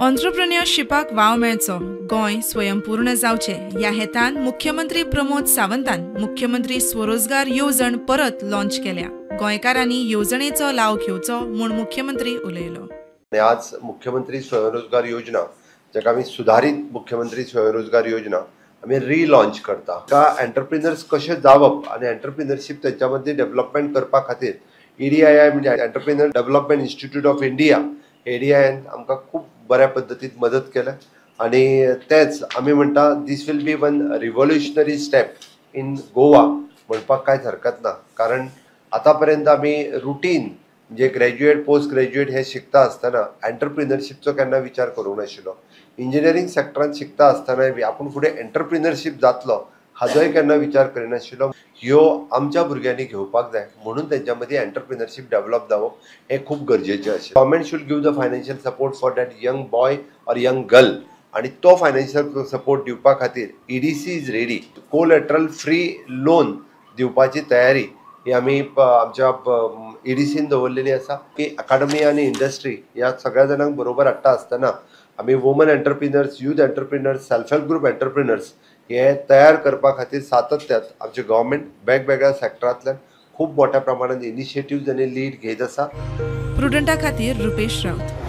ऑन्ट्रप्रिन्योरशिपाक wow मेळचो, गोंय स्वयंपूर्ण जावचे ह्या हेतान मुख्यमंत्री प्रमोद सावंतान मुख्यमंत्री स्वरोजगार येवजण परत लॉन्च केल्या। गोंयकारांनी येवजणेचो लाव घेवचो म्हूण मुख्यमंत्री उलयलो। आज मुख्यमंत्री स्वयंरोजगार योजना, जाका आमी सुधारित मुख्यमंत्री स्वयंरोजगार योजना आम्ही रिलॉन्च करता। का एंटरप्रिनर्स कशे जावप आणि एंटरप्रिनरशिप त्याच्यामध्ये डेव्हलपमेंट करपा खातीर EDII म्हणजे entrepreneur development institute of India, EDIN आमकां खूप बऱ्या पद्धतीत मदत केल्या आणि तेच आम्ही म्हणटा this will be one revolutionary step in Goa म्हणपाक कांयच हरकत ना। कारण आतापर्यंत आम्ही रुटीन जे ग्रॅज्युएट पोस्ट ग्रॅज्युएट हे शिकता आसतना एंटरप्रिनरशिपचो केन्ना विचार करूंक नाशिल्लो। इंजिनियरिंग सेक्टरांत शिकता आसतनाय आपूण फुडें एंटरप्रिनरशिप जातलो हाजोय केन्ना विचार करिनाशिल्लो। ह्यो आमच्या भुरग्यांनी घेवपाक जाय म्हणून तेंच्या मदीं एंटरप्रिनरशिप डेव्हलप जावप हे खूप गरजेचें आशिल्लें। Government should give the financial support for that young boy or young girl आणि तो फायनान्शियल सपोर्ट दिवपा खातीर EDC is ready. Collateral free loan दिवपाची तयारी ही आमी आमच्या EDCन दवरलेली आसा की अकाडमी आणि इंडस्ट्री या सगळ्या जाणांक बरोबर हाडटा आसतना आमी woman entrepreneurs, youth entrepreneurs, self help group entrepreneurs हे तयार करपा खातीर सातत्यात आमचे गव्हर्नमेंट वेगवेगळ्या सेक्टरांतल्यान खूप मोठ्या प्रमाणात इनिशिएटिव्हज आणि लीड घेत आसा। प्रुडंटा खातीर रुपेश राऊत।